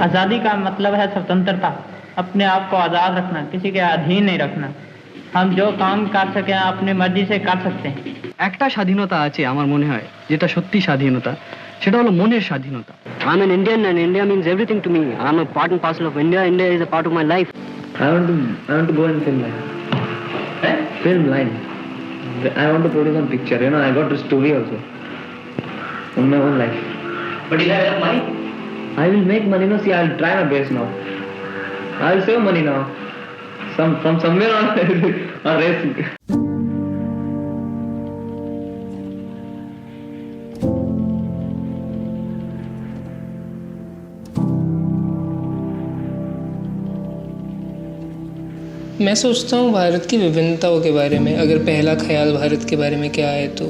आज़ादी का मतलब है स्वतंत्रता, अपने आप को आज़ाद रखना, किसी के अधीन नहीं रखना। हम जो काम कर सकें अपनी मर्जी से कर सकते हैं। একটা স্বাধীনতা আছে আমার মনে হয়, যেটা সত্যি স্বাধীনতা, সেটা হলো মনের স্বাধীনতা। I'm an Indian and India means everything to me. I'm a part and parcel of India. India is a part of my life. I want to go in film line. Film line. I want to produce a picture. I got a story also in my own life. But you have enough money? I will make money. No, see, I'll try my best now. I'll save money now. From somewhere on or racing. मैं सोचता हूँ भारत की विभिन्नताओं के बारे में, अगर पहला ख्याल भारत के बारे में क्या है तो,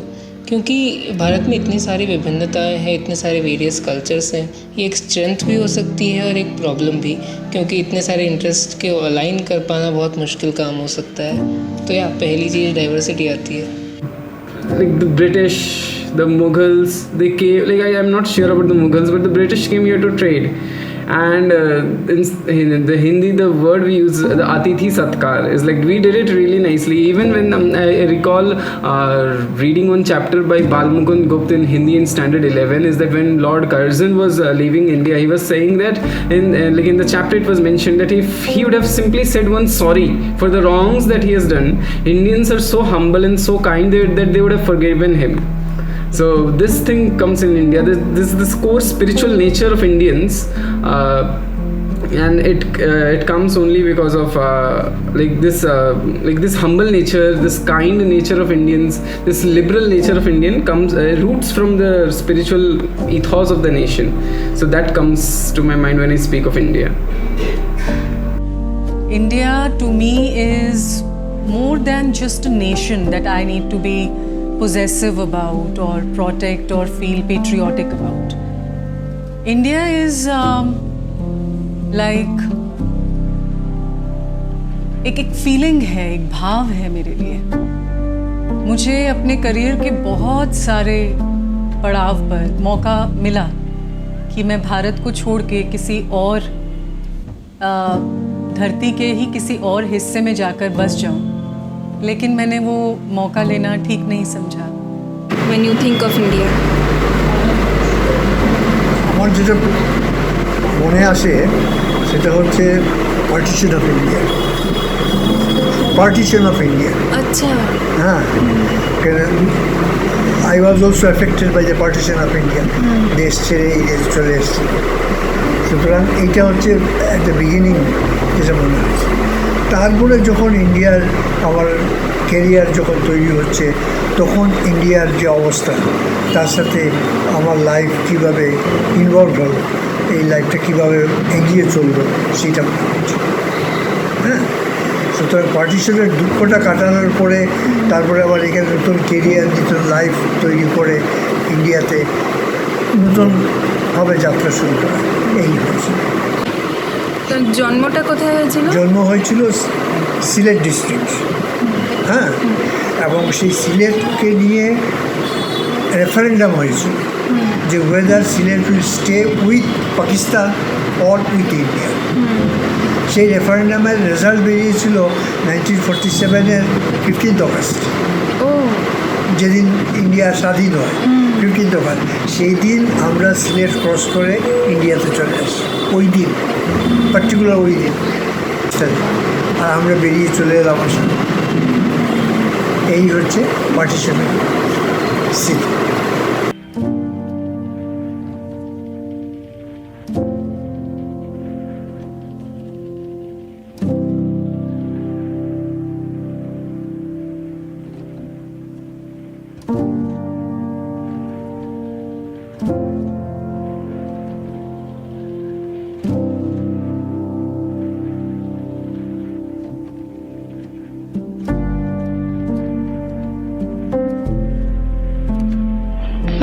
क्योंकि भारत में इतनी सारी विभिन्नताएं हैं, इतने सारे वेरियस कल्चर्स हैं। ये एक स्ट्रेंथ भी हो सकती है और एक प्रॉब्लम भी, क्योंकि इतने सारे इंटरेस्ट के अलाइन कर पाना बहुत मुश्किल काम हो सकता है। तो या पहली चीज़ डाइवर्सिटी आती है। Like the British, the Mughals, they came, like I am not sure about the Mughals, but the British came here to trade. And in the Hindi, the word we use, the Atithi Satkar, is like we did it really nicely. Even when I recall reading one chapter by Balmukund Gupta in Hindi in Standard 11, is that when Lord Curzon was leaving India, he was saying that in the chapter it was mentioned that if he would have simply said one sorry for the wrongs that he has done, Indians are so humble and so kind that they would have forgiven him. So this thing comes in India. This core spiritual nature of Indians, and it comes only because of this humble nature, this kind nature of Indians, this liberal nature of Indian comes roots from the spiritual ethos of the nation. So that comes to my mind when I speak of India. India to me is more than just a nation that I need to be possessive about or protect or feel patriotic about. India is like एक feeling है, एक भाव है मेरे लिए। मुझे अपने career के बहुत सारे पड़ाव पर मौका मिला कि मैं भारत को छोड़ के किसी और धरती के ही किसी और हिस्से में जाकर बस जाऊं, लेकिन मैंने वो मौका लेना ठीक नहीं समझा। When you think of India, আমার যেটা মনে আসে সেটা হচ্ছে পার্টিশন অফ ইন্ডিয়া। अच्छा। হ্যাঁ, I was also affected by the partition of India. দেশ ছেড়ে এই দেশে চলে এসেছি। সুতরাং এইটা হচ্ছে একটা বিগিনিং যেটা মনে হচ্ছে। তারপরে যখন ইন্ডিয়ার আমার কেরিয়ার যখন তৈরি হচ্ছে, তখন ইন্ডিয়ার যে অবস্থা, তার সাথে আমার লাইফ কীভাবে ইনভলভ হলো, এই লাইফটা কীভাবে এগিয়ে চললো সেটা মনে হচ্ছে। হ্যাঁ, সুতরাং পার্টিশনের দুঃখটা কাটানোর পরে তারপরে আবার এখানে নতুন কেরিয়ার, নতুন লাইফ তৈরি করে ইন্ডিয়াতে নতুনভাবে যাত্রা শুরু করা, এই হয়েছে। তো জন্মটা কোথায় হয়েছিল? জন্ম হয়েছিল সিলেট ডিস্ট্রিক্ট। হ্যাঁ, এবং সেই সিলেটকে নিয়ে রেফারেন্ডাম হয়েছিল যে weather Sylhet will stay with Pakistan or with India. সেই রেফারেন্ডামের রেজাল্ট বেরিয়েছিল 1947-এর 15 অগস্ট, যেদিন ইন্ডিয়া স্বাধীন হয়, 15 অগস্ট। সেই দিন আমরা সিলেট ক্রস করে ইন্ডিয়াতে চলে আসি, ওই দিন পার্টিকুলার ওই দিন, আর আমরা বেরিয়ে চলে এলাম আসাম। এই হচ্ছে পার্টিশনের স্মৃতি।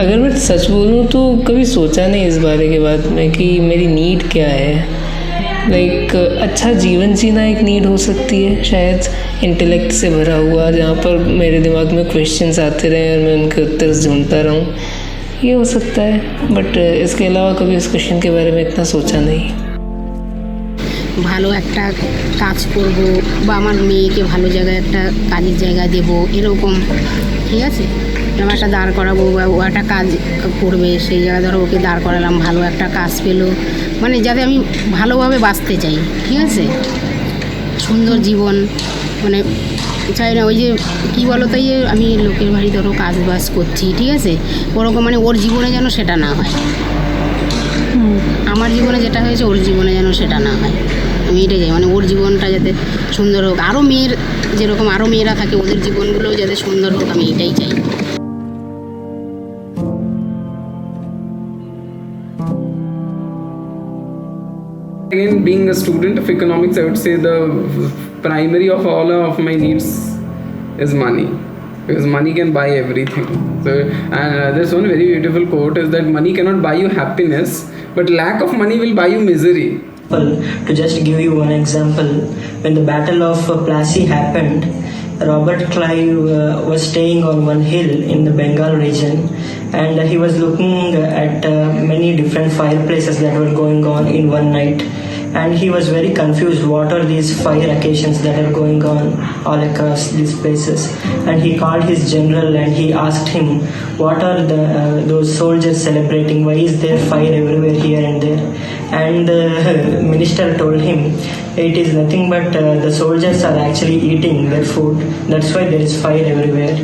अगर मैं सच बोलूँ तो कभी सोचा नहीं इस बारे के बाद में कि मेरी नीड क्या है। लाइक अच्छा जीवन जीना एक नीड हो सकती है शायद, इंटेलेक्ट से भरा हुआ, जहाँ पर मेरे दिमाग में क्वेश्चंस आते रहें और मैं उनके उत्तर ढूंढता रहूँ, ये हो सकता है। बट इसके अलावा कभी इस क्वेश्चन के बारे में इतना सोचा नहीं। ভালো একটা কাজ করব বা আমার মেয়েকে ভালো জায়গায় একটা কাজের জায়গা দেব, এরকম, ঠিক আছে। এরকম একটা দাঁড় করাবো বা ও একটা কাজ করবে, সেই জায়গায় ধরো ওকে দাঁড় করালাম, ভালো একটা কাজ পেলো, মানে যাতে আমি ভালোভাবে বাঁচতে চাই, ঠিক আছে, সুন্দর জীবন, মানে চাই না ওই যে কী বলো তাই আমি লোকের বাড়ি ধরো কাজ বাজ করছি, ঠিক আছে, ওরকম মানে ওর জীবনে যেন সেটা না হয়, আমার জীবনে যেটা হয়েছে ওর জীবনে যেন সেটা না হয়, আমি এটাই চাই, মানে ওর জীবনটা যাতে সুন্দর হোক, আরও মেয়ের যেরকম আরও মেয়েরা থাকে ওদের জীবনগুলোও যাতে সুন্দর হোক, আমি এটাই চাই। Again, being a student of economics, I would say the primary of all of my needs is money, because money can buy everything. So, and there's one very beautiful quote is that money cannot buy you happiness, but lack of money will buy you misery. To just give you one example, when the Battle of Plassey happened, Robert Clive was staying on one hill in the Bengal region, and he was looking at many different fireplaces that were going on in one night, and he was very confused, what are these fire occasions that are going on all across these places. And he called his general and he asked him, what are those soldiers celebrating, why is there fire everywhere here and there? And the minister told him, it is nothing but the soldiers are actually eating their food, that's why there is fire everywhere.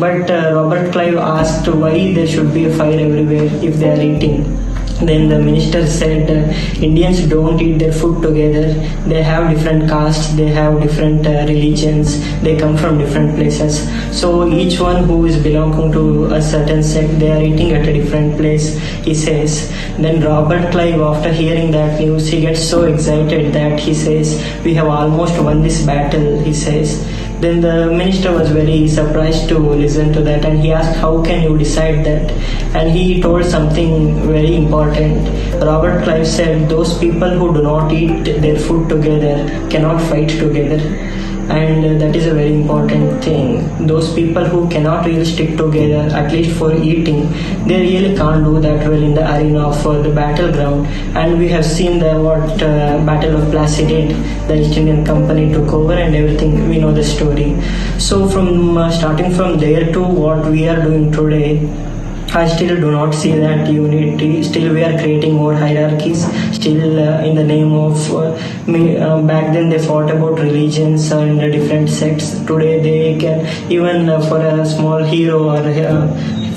But Robert Clive asked why there should be a fire everywhere if they are eating. Then the minister said, Indians don't eat their food together, they have different castes, they have different religions, they come from different places, so each one who is belonging to a certain sect, they are eating at a different place, he says. Then Robert Clive, after hearing that news, he gets so excited that he says, we have almost won this battle, he says. Then the minister was very surprised to listen to that, and he asked, how can you decide that? And he told something very important. Robert Clive said, those people who do not eat their food together cannot fight together. And that is a very important thing. Those people who cannot really stick together, at least for eating, they really can't do that well in the arena of the battleground. And we have seen what Battle of Plassey did. The East Indian Company took over and everything. We know the story. So from starting from there to what we are doing today, I still do not see that unity. Still we are creating more hierarchies. Still in the name of back then they fought about religions and different sects. Today they can, even for a small hero or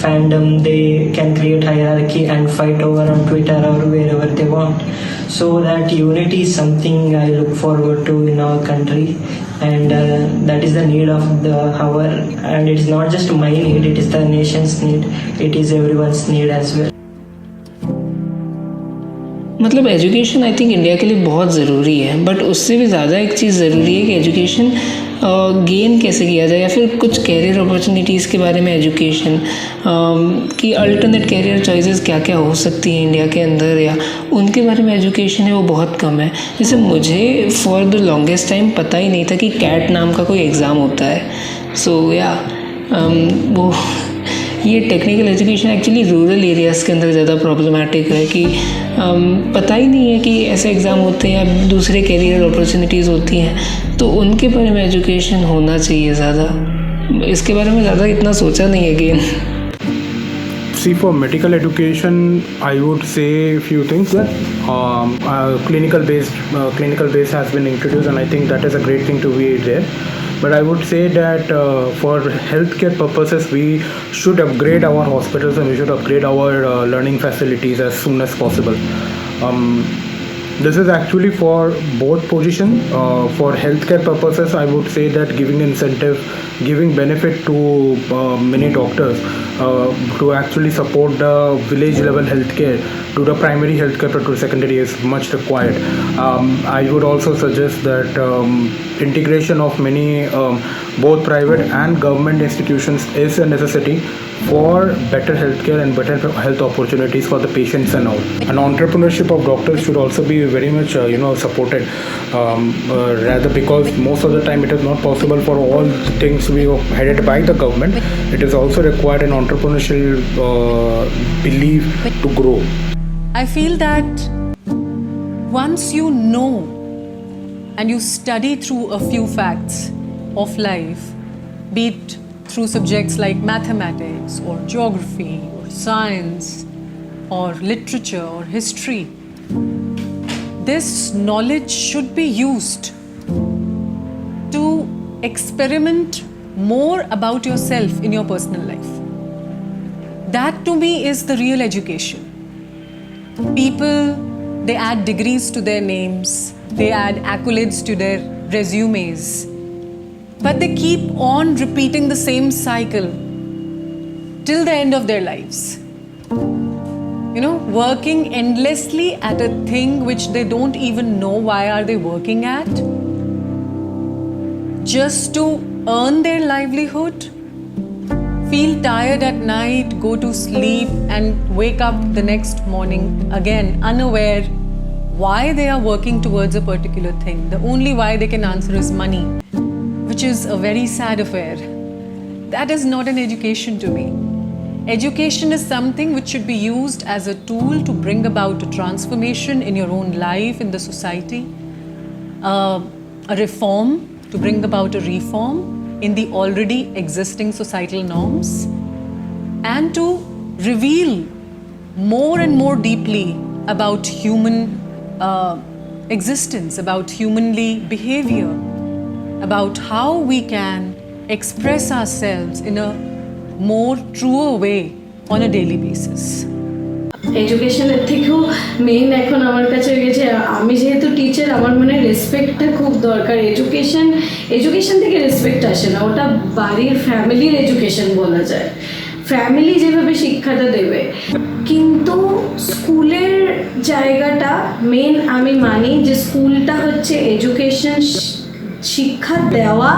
fandom, they can create hierarchy and fight over on Twitter or wherever they want. So that unity is something I look forward to in our country, and that is the need of the hour. And it is not just my need, it is the nation's need, it is everyone's need as well. मतलब education I think India के लिए बहुत ज़रूरी है, but उससे भी ज़्यादा एक चीज़ ज़रूरी है कि एजुकेशन गेन कैसे किया जाए, या फिर कुछ कैरियर अपॉर्चुनिटीज़ के बारे में एजुकेशन कि अल्टरनेट कैरियर चॉइसेस क्या क्या हो सकती हैं इंडिया के अंदर, या उनके बारे में एजुकेशन है वो बहुत कम है। जैसे मुझे फॉर द लॉन्गेस्ट टाइम पता ही नहीं था कि कैट नाम का कोई एग्ज़ाम होता है। सो वो ये technical education actually rural areas के अंदर ज़्यादा प्रॉब्लमेटिक है कि पता ही नहीं है कि ऐसे एग्ज़ाम होते हैं या दूसरे कैरियर अपॉर्चुनिटीज़ होती हैं, तो उनके बारे में एजुकेशन होना चाहिए ज़्यादा। इसके बारे में ज़्यादा इतना सोचा नहीं है gain. See, for medical education, I would say a few things. That clinical base has been introduced, and I think that is a great thing to be there. But I would say that for healthcare purposes, we should upgrade our hospitals and we should upgrade our learning facilities as soon as possible. This is actually for both positions. For healthcare purposes, I would say that giving incentive, giving benefit to many doctors to actually support the village level healthcare to the primary healthcare but to secondary is much required. I would also suggest that integration of many both private and government institutions is a necessity for better healthcare and better health opportunities for the patients and all. And entrepreneurship of doctors should also be very much supported, rather, because most of the time it is not possible for all things to be headed by the government. It is also required an entrepreneurial belief to grow. I feel that once you know and you study through a few facts of life, be it through subjects like mathematics or geography or science or literature or history, this knowledge should be used to experiment more about yourself in your personal life. That to me is the real education. People, they add degrees to their names, they add accolades to their resumes, but they keep on repeating the same cycle till the end of their lives. You know, working endlessly at a thing which they don't even know why are they working at, just to earn their livelihood, feel tired at night, go to sleep and wake up the next morning again unaware why they are working towards a particular thing. The only why they can answer is money, which is a very sad affair. That is not an education to me. Education is something which should be used as a tool to bring about a transformation in your own life, in the society, a reform, to bring about a reform in the already existing societal norms, and to reveal more and more deeply about human existence, about humanly behavior, about how we can express ourselves in a more truer way on a daily basis. এডুকেশনের থেকেও main এখন আমার কাছে গেছে, আমি যেহেতু teacher আমার মনে হয় রেসপেক্টটা খুব দরকার। এডুকেশন থেকে রেসপেক্ট আসে না, ওটা বাড়ির ফ্যামিলির এডুকেশন বলা যায়। ফ্যামিলি যেভাবে শিক্ষাটা দেবে, কিন্তু স্কুলের জায়গাটা মেন আমি মানি যে স্কুলটা হচ্ছে এডুকেশন, শিক্ষা দেওয়া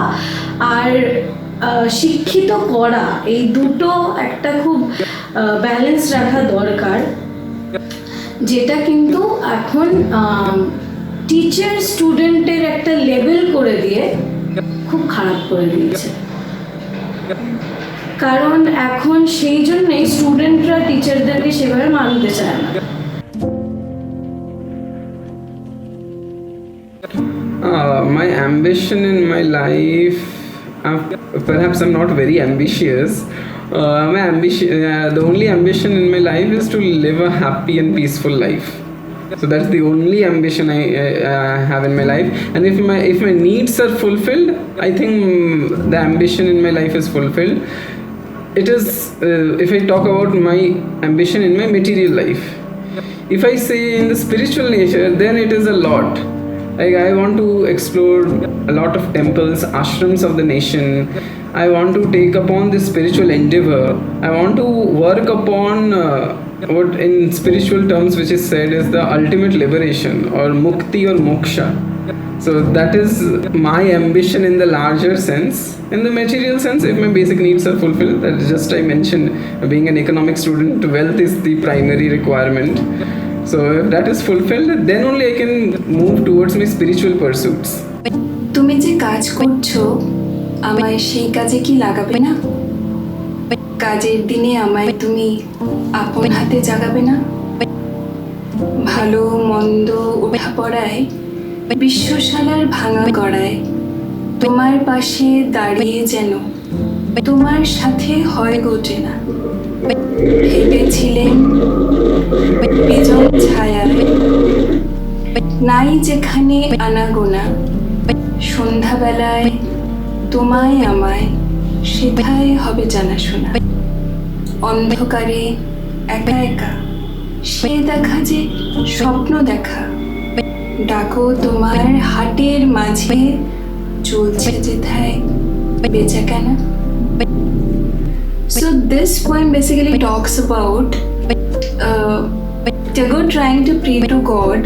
আর শিক্ষিত করা, এই দুটো একটা খুব ব্যালেন্স রাখা দরকার, যেটা কিন্তু এখন টিচার স্টুডেন্টের একটা লেভেল করে দিয়ে খুব খারাপ করে দিয়েছে। কারণ এখন সেই জন্যই স্টুডেন্টরা টিচারদেরকে সেভাবে মানতে চায় না। My ambition in my life, perhaps I'm not very ambitious. The only ambition in my life is to live a happy and peaceful life. So that's the only ambition I have in my life. And if my needs are fulfilled, I think the ambition in my life is fulfilled. It is, if I talk about my ambition in my material life. If I say in the spiritual nature, then it is a lot. Like I want to explore a lot of temples, ashrams of the nation. I want to take upon this spiritual endeavor. I want to work upon what in spiritual terms which is said is the ultimate liberation or mukti or moksha. So that is my ambition in the larger sense. In the material sense, if my basic needs are fulfilled, that is just I mentioned, being an economic student, wealth is the primary requirement. So if that is fulfilled, then only I can move towards my spiritual pursuits. তুমি যে কাজ করছো, আমায় সেই কাজে কি লাগাবে না? কাজের দিনে আমায় তুমি আপন হাতে জাগাবে না? ভালো মন্দ ওঠা পড়ায়, বিশ্বশালার ভাঙা গড়ায় তোমার পাশে দাঁড়িয়ে যেন তোমার সাথে হয় গোটে না। ভেবেছিলেন বিজন ছায়ায় নাই যেখানে আনাগোনা, সন্ধ্যাবেলায় তোমায় আমায় সেথায় হবে জানাশোনা। অন্ধকারে একা একা সে দেখা যে স্বপ্ন দেখা, ডাকো তোমার হাটের মাঝে চলছে যেথায় বেচা কেনা। So this poem basically talks about Tagore trying to pray to God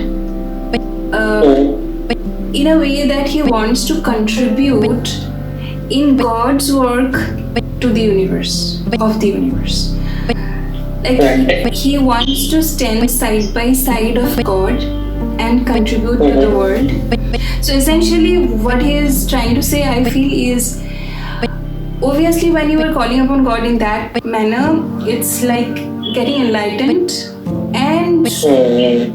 in a way that he wants to contribute in God's work to the universe, of the universe. Like he wants to stand side by side of God and contribute to the world. So essentially what he is trying to say, I feel, is obviously when you are calling upon God in that manner, it's like getting enlightened and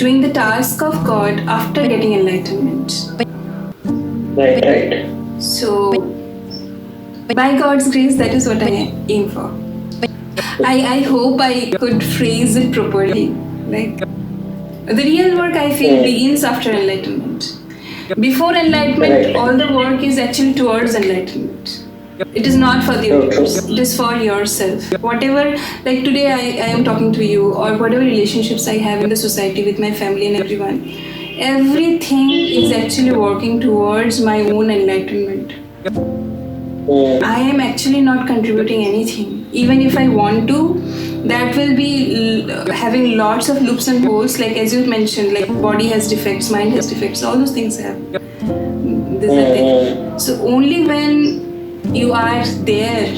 doing the task of God after getting enlightenment. Right. So, by God's grace, that is what I aim for. I hope I could phrase it properly. Like, the real work I feel begins after enlightenment. Before enlightenment, all the work is actually towards enlightenment. It is not for the universe, it is for yourself. Whatever, like today I am talking to you, or whatever relationships I have in the society with my family and everyone, everything is actually working towards my own enlightenment. I am actually not contributing anything. Even if I want to, that will be having lots of loops and holes, like as you mentioned, like body has defects, mind has defects, all those things have. This and that. So only when you are there,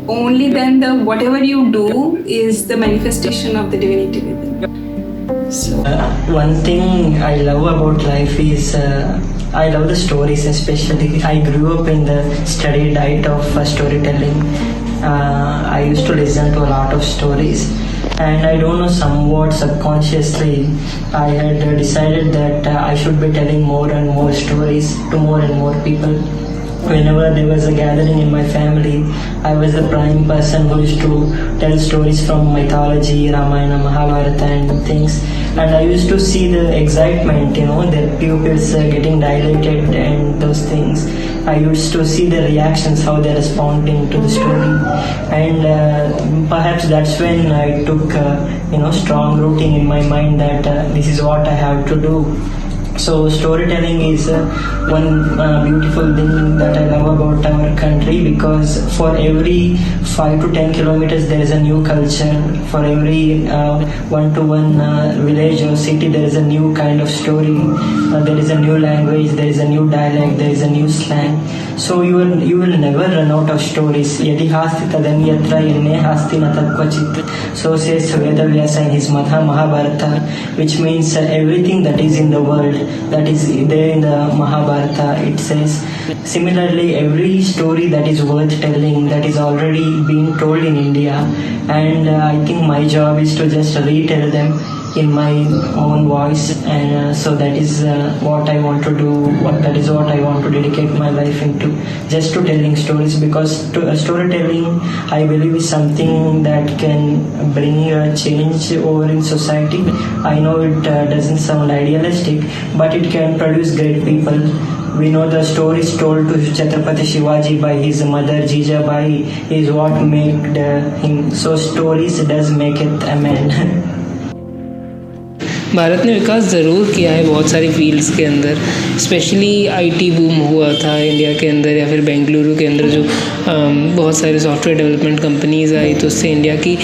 only then the whatever you do is the manifestation of the divinity within. So one thing I love about life is I love the stories. Especially I grew up in the steady diet of storytelling. I used to listen to a lot of stories, and I don't know, somewhat subconsciously I had decided that I should be telling more and more stories to more and more people. Whenever there was a gathering in my family, I was the prime person who used to tell stories from mythology, Ramayana, Mahabharata and things. And I used to see the excitement, their pupils getting dilated and those things. I used to see the reactions, how they're responding to the story. And perhaps that's when I took, strong rooting in my mind that this is what I have to do. So storytelling is one beautiful thing that I love about our country, because for every 5 to 10 kilometers there is a new culture. For every one-to-one village or city there is a new kind of story. There is a new language, there is a new dialect, there is a new slang. So you will never run out of stories. Yadi hasti tadanyatra inne hasti natakvachit. So says Vedavyasa in his Mahabharata, which means everything that is in the world, that is there in the Mahabharata, it says. Similarly, every story that is worth telling, that is already being told in India, and I think my job is to just retell them in my own voice, and so that is what I want to do. That is what I want to dedicate my life into, just to telling stories, because storytelling, I believe, is something that can bring a change over in society. I know it doesn't sound idealistic, but it can produce great people. We know the stories told to Chhatrapati Shivaji by his mother Jijabai is what made him. So stories does make it a man. Bharat ने विकास ज़रूर किया है बहुत सारी fields के अंदर, specially IT boom हुआ था इंडिया के अंदर, या फिर बेंगलुरु के अंदर जो बहुत सारे सॉफ्टवेयर डेवलपमेंट कंपनीज़ आई, तो उससे इंडिया की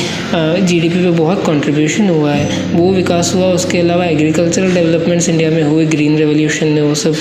जीडीपी पे बहुत कंट्रीब्यूशन हुआ है, वो विकास हुआ। उसके अलावा एग्रीकल्चरल डेवलपमेंट्स इंडिया में हुए, ग्रीन रेवोल्यूशन में, वो सब।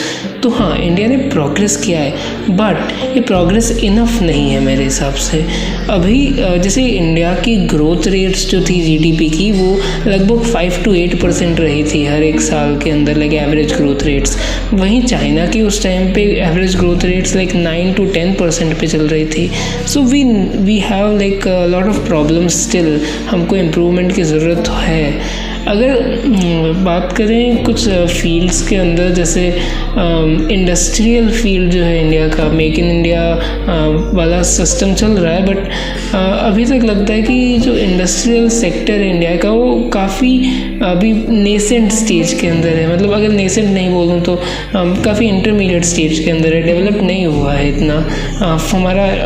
तो हाँ, इंडिया ने प्रोग्रेस किया है, बट ये प्रोग्रेस इनफ नहीं है मेरे हिसाब से। अभी जैसे इंडिया की ग्रोथ रेट्स जो थी जीडीपी की, वो लगभग 5 to 8% रही थी हर एक साल के अंदर, लाइक एवरेज ग्रोथ रेट्स। वहीं चाइना की उस टाइम पे average growth rates like 9 to 10% पे चल रही थी। So we have like lot of problems still, हमको इम्प्रूवमेंट की ज़रूरत है। अगर बात करें कुछ फील्ड्स के अंदर, जैसे इंडस्ट्रियल फील्ड जो है इंडिया का, मेक इन इंडिया वाला सिस्टम चल रहा है, बट अभी तक लगता है कि जो इंडस्ट्रियल सेक्टर है इंडिया का, वो काफ़ी अभी नेसेंट स्टेज के अंदर है। मतलब अगर नेसेंट नहीं बोलूँ तो काफ़ी इंटरमीडिएट स्टेज के अंदर है, डेवलप नहीं हुआ है इतना।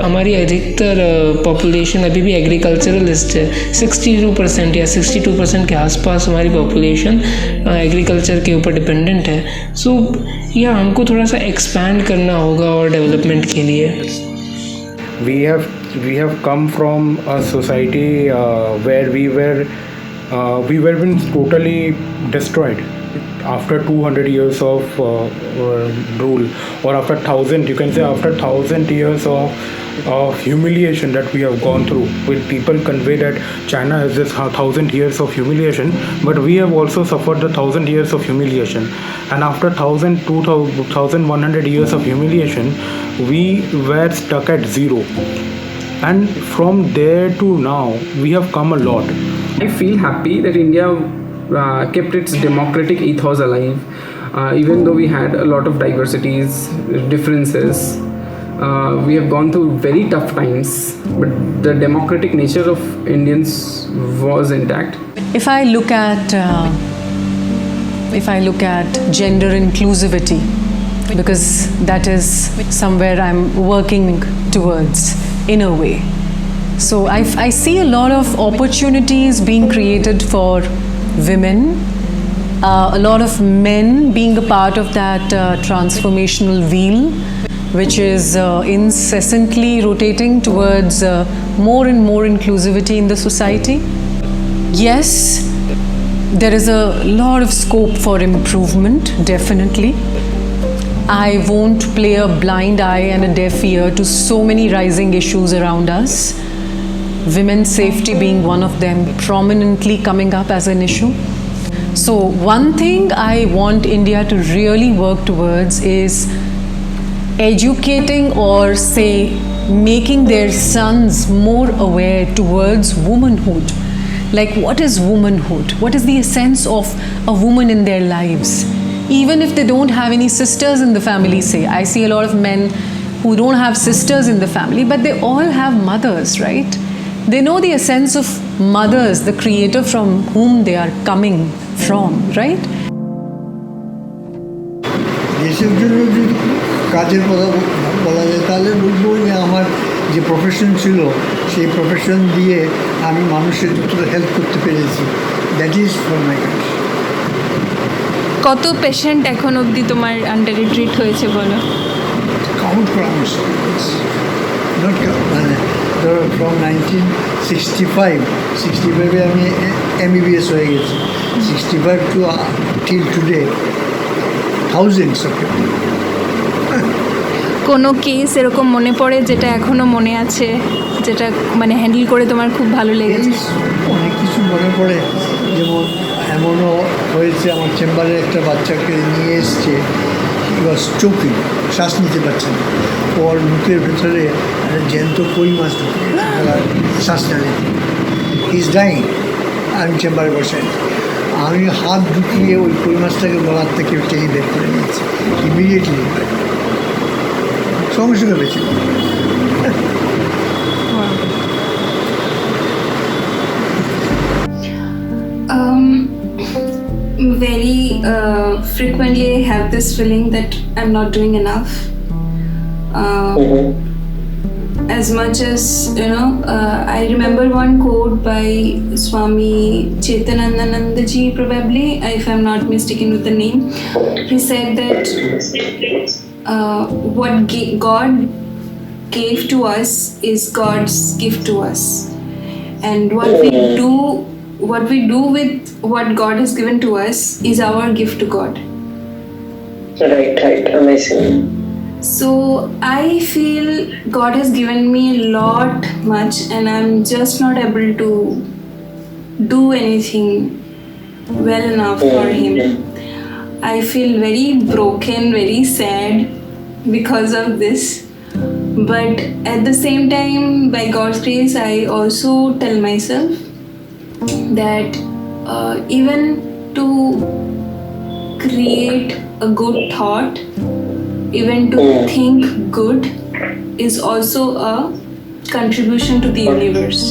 हमारी अधिकतर पॉपुलेशन अभी भी एग्रीकल्चरलिस्ट है। 62% या 62% के आसपास हमारी पॉपुलेशन एग्रीकल्चर के ऊपर डिपेंडेंट है। सो या हमको थोड़ा सा एक्सपैंड करना होगा और डेवलपमेंट के लिए। We have come from a society where we were been totally destroyed after 200 years of rule, or after 1000, you can say after 1000 years of humiliation that we have gone through. When people convey that China has this 1000 years of humiliation, but we have also suffered the 1000 years of humiliation, and after 2100 years of humiliation, we were stuck at zero, and from there to now we have come a lot. I feel happy that India kept its democratic ethos alive. Even though we had a lot of diversities, differences, we have gone through very tough times, but the democratic nature of Indians was intact. If I look at gender inclusivity, because that is somewhere I'm working towards in a way. So I see a lot of opportunities being created for women, a lot of men being a part of that transformational wheel, which is incessantly rotating towards more and more inclusivity in the society. Yes, there is a lot of scope for improvement, definitely. I won't play a blind eye and a deaf ear to so many rising issues around us. Women's safety being one of them, prominently coming up as an issue. So one thing I want India to really work towards is educating, or say making their sons more aware towards womanhood. Like, what is womanhood? What is the essence of a woman in their lives? Even if they don't have any sisters in the family, say. I see a lot of men who don't have sisters in the family, but they all have mothers, right? They know the essence of mothers, the creator from whom they are coming from, right? দেশের জন্য যদি কাজের কথা বলা যায় তাহলে বলবো যে আমার যে প্রফেশন ছিল সেই প্রফেশন দিয়ে আমি মানুষের যতটা হেল্প করতে পেরেছি, that is for my country. কত পেশেন্ট এখন অবধি তোমার আন্ডারে ট্রিট হয়েছে বলো? কাউন্ট করা মুশকিল, নট মানে ধরো ফ্রম 1965 আমি MBBS হয়ে গেছি, 65 two till today thousands of people. কোনো কেস এরকম মনে পড়ে যেটা এখনও মনে আছে, যেটা মানে হ্যান্ডেল করে তোমার খুব ভালো লেগেছে? অনেক কিছু মনে পড়ে, যেমন এমনও হয়েছে আমার চেম্বারে একটা বাচ্চাকে নিয়ে এসছে, চোখে শ্বাস নিতে পারছে না, ওর মুখের ভেতরে জ্যান্ত কই মাছ ঢুকে শ্বাস না নিতে, ইজ ডাইং। আমি চেম্বারে বসে আমি হাত ঢুকিয়ে ওই কই মাছটাকে গলার থেকে টেনে বের করে নিয়েছি ইমিডিয়েটলি, সঙ্গে সঙ্গে বেঁচে। Very frequently I have this feeling that I'm not doing enough. As much as, I remember one quote by Swami Chetanananda ji, probably, if I'm not mistaken with the name. He said that what God gave to us is God's gift to us, and what we do with what God has given to us is our gift to God. Right, amazing. So I feel God has given me a lot much, and I'm just not able to do anything well enough for Him. I feel very broken, very sad because of this. But at the same time, by God's grace, I also tell myself that even to create a good thought, even to think good, is also a contribution to the universe.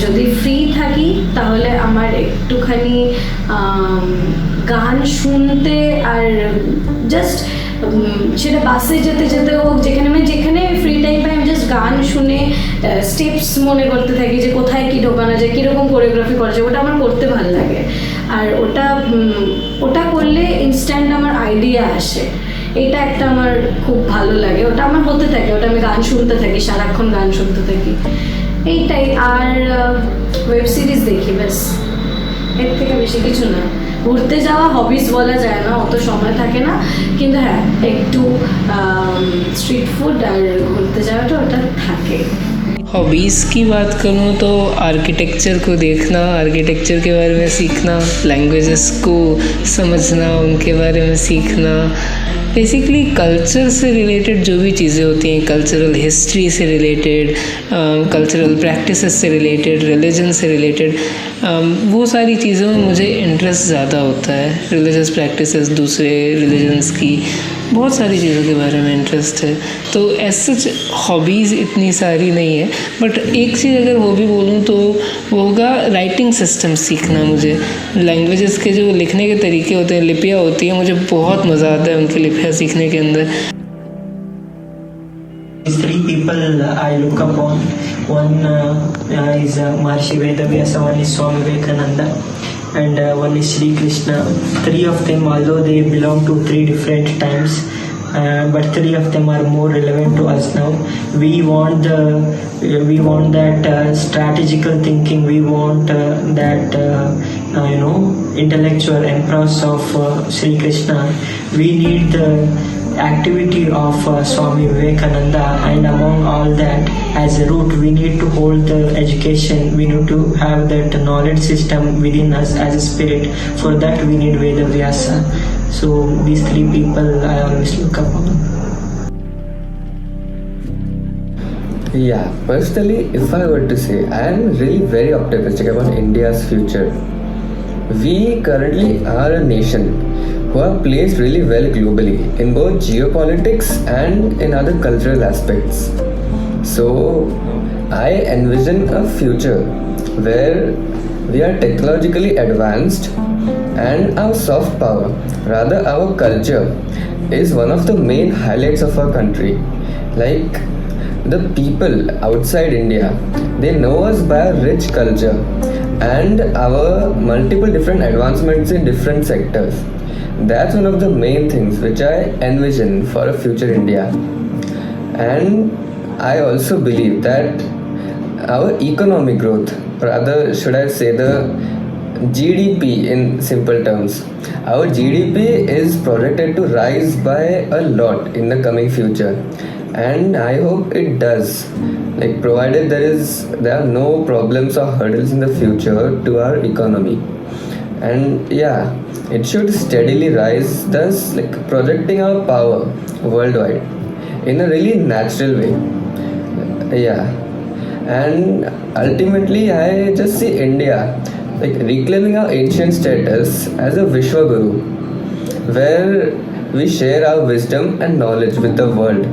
যদি free থাকি তাহলে আমার একটুখানি গান শুনতে, আর just সেটা বাসে যেতে যেতে হোক, যেখানে ফ্রি টাইম পাই আমি জাস্ট গান শুনে স্টেপস মনে করতে থাকি যে কোথায় কী ঢোকানো যায়, কীরকম কোরিওগ্রাফি করা যায়, ওটা আমার করতে ভালো লাগে। আর ওটা করলে ইনস্ট্যান্ট আমার আইডিয়া আসে, এটা একটা আমার খুব ভালো লাগে, ওটা আমার হতে থাকে, ওটা আমি গান শুনতে থাকি, সারাক্ষণ গান শুনতে থাকি, এইটাই। আর ওয়েব সিরিজ দেখি, ব্যাস, এর থেকে বেশি কিছু না। ঘুরতে যাওয়া হবিস বলা যায় না, অত সময় থাকে না, কিন্তু হ্যাঁ একটু স্ট্রিট ফুড আর ঘুরতে যাওয়াটা ওটা থাকে। हॉबीज़ की बात करूँ तो आर्किटेक्चर को देखना, आर्किटेक्चर के बारे में सीखना, लैंग्वेजेस को समझना, उनके बारे में सीखना, बेसिकली कल्चर से रिलेटेड जो भी चीज़ें होती हैं, कल्चरल हिस्ट्री से रिलेटेड, कल्चरल प्रैक्टिसेस से रिलेटेड, रिलीजन से रिलेटेड, वो सारी चीज़ों में मुझे इंटरेस्ट ज़्यादा होता है। रिलीजियस प्रैक्टिसेस, दूसरे रिलीजन्स की बहुत सारी चीज़ों के बारे में इंटरेस्ट है। तो ऐसे हॉबीज़ इतनी सारी नहीं है, बट एक चीज़ अगर हॉबी बोलूँ तो वो होगा राइटिंग सिस्टम सीखना। मुझे लैंग्वेजेस के जो लिखने के तरीके होते हैं, लिपियाँ होती हैं, मुझे बहुत मज़ा आता है उनकी लिपियाँ सीखने के अंदर। Three people I look upon. One is Maharishi Vedavyasa, one is Swami Vivekananda, and one is Sri Krishna. Three of them, although they belong to three different times, but three of them are more relevant to us now. We want that strategical thinking. We want that intellectual empress of Sri Krishna. We need the activity of Swami Vivekananda, and among all that, as a root, we need to hold the education. We need to have that knowledge system within us as a spirit. For that, we need Vedavyasa. So these three people I always look upon. Yeah, personally, if I were to say, I am really very optimistic about India's future. We currently are a nation who are placed really well globally in both geopolitics and in other cultural aspects. So I envision a future where we are technologically advanced and our soft power, rather our culture, is one of the main highlights of our country. Like the people outside India, they know us by our rich culture and our multiple different advancements in different sectors. That's one of the main things which I envision for a future India. And I also believe that our economic growth, rather should I say the GDP in simple terms, our GDP is projected to rise by a lot in the coming future, and I hope it does, like provided there are no problems or hurdles in the future to our economy. And yeah, it should steadily rise, thus like projecting our power worldwide in a really natural way. Yeah, and ultimately I just see India like reclaiming our ancient status as a Vishwaguru, where we share our wisdom and knowledge with the world,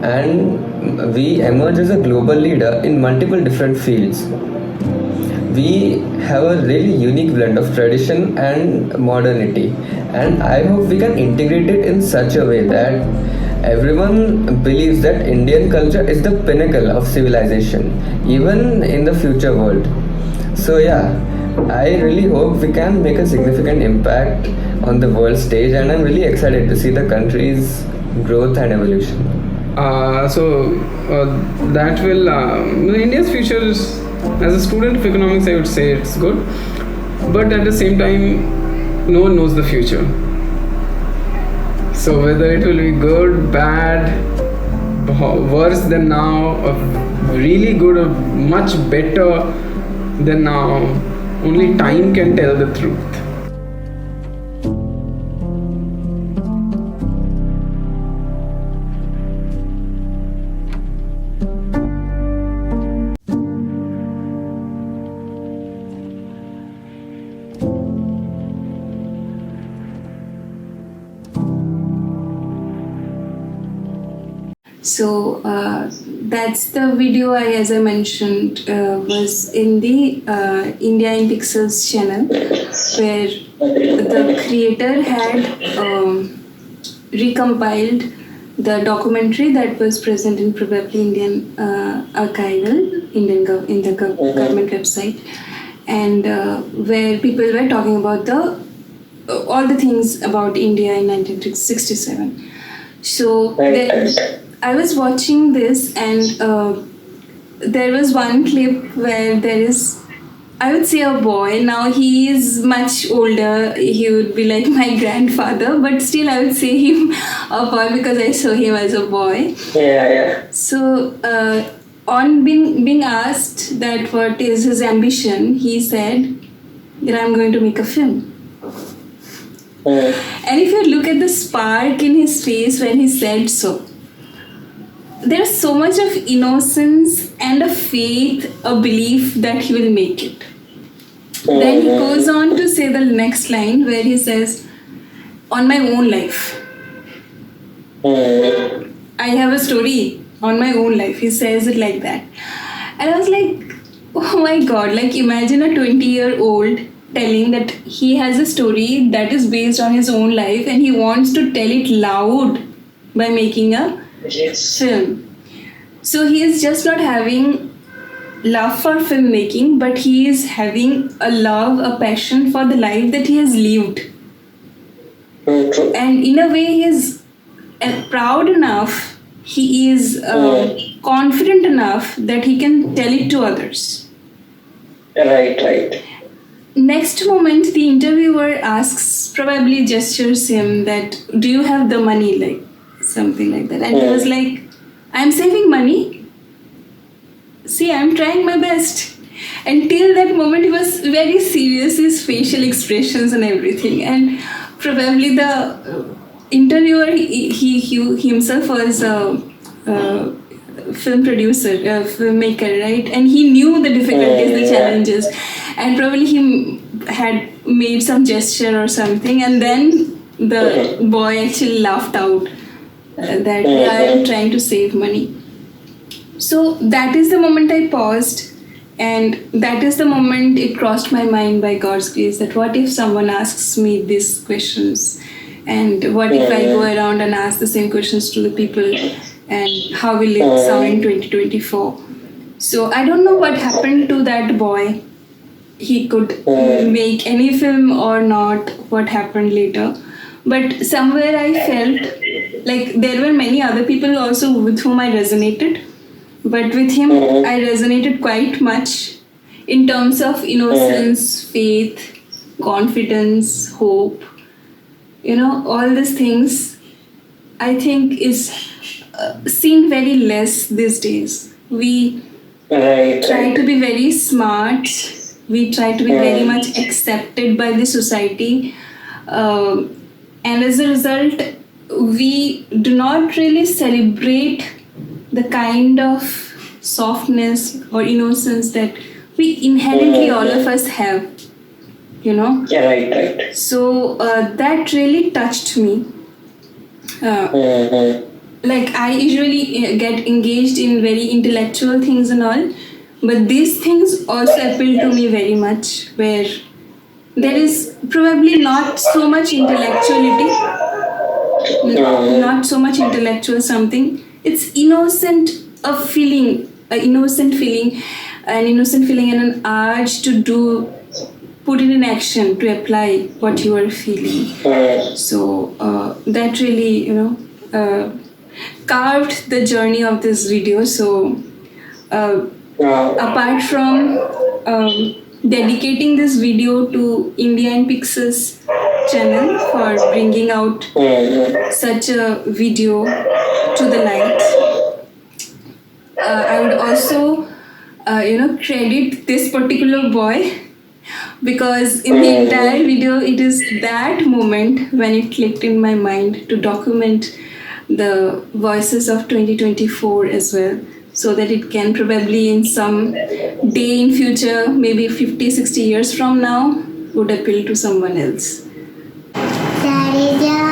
and we emerge as a global leader in multiple different fields. We have a really unique blend of tradition and modernity, and I hope we can integrate it in such a way that everyone believes that Indian culture is the pinnacle of civilization, even in the future world. So yeah, I really hope we can make a significant impact on the world stage, and I'm really excited to see the country's growth and evolution. That will India's future is, as a student of economics, I would say it's good, but at the same time, no one knows the future. So whether it will be good, bad, worse than now, or really good, or much better than now, only time can tell the truth. So that's the video as I mentioned, was in the India in Pixels channel, where the creator had recompiled the documentary that was present in probably Indian archival, in the government website, and where people were talking about all the things about India in 1967. So I was watching this, and there was one clip where there is, I would say, a boy. Now he is much older. He would be like my grandfather, but still I would say him a boy because I saw him as a boy. Yeah. So on being asked that what is his ambition, he said that I'm going to make a film. And if you look at the spark in his face when he said so, there's so much of innocence and a faith, a belief that he will make it. Then he goes on to say the next line where he says, on my own life. I have a story on my own life. He says it like that. And I was like, oh my God, like imagine a 20-year-old telling that he has a story that is based on his own life and he wants to tell it loud by making a film. So he is just not having love for filmmaking, but he is having a love, a passion for the life that he has lived. And in a way, he is proud enough, he is confident enough that he can tell it to others. Right. Next moment, the interviewer asks, probably gestures him that, do you have the money, like something like that. And he was like, I'm saving money. See, I'm trying my best. And till that moment, he was very serious, his facial expressions and everything. And probably the interviewer, he himself was a film producer, a filmmaker, right? And he knew the difficulties, the challenges. And probably he had made some gesture or something. And then the boy actually laughed out that, yeah, I am trying to save money. So that is the moment I paused, and that is the moment it crossed my mind by God's grace that what if someone asks me these questions, and what if I go around and ask the same questions to the people, and how will it sound in 2024? So I don't know what happened to that boy. He could make any film or not, what happened later. But somewhere I felt like there were many other people also with whom I resonated. But with him, I resonated quite much in terms of innocence, faith, confidence, hope. All these things I think is seen very less these days. We try to be very smart. We try to be very much accepted by the society. And as a result, we do not really celebrate the kind of softness or innocence that we inherently all of us have, Right. So that really touched me. Like I usually get engaged in very intellectual things and all, but these things also appeal to me very much, where there is probably not so much intellectuality, not so much intellectual something. It's innocent, an innocent feeling and an urge to put it in action, to apply what you are feeling. So that really, carved the journey of this video. So apart from dedicating this video to India in Pixels channel for bringing out such a video to the light, I would also credit this particular boy, because in the entire video it is that moment when it clicked in my mind to document the voices of 2024 as well, so that it can probably in some day in future, maybe 50-60 years from now, would appeal to someone else. Sarija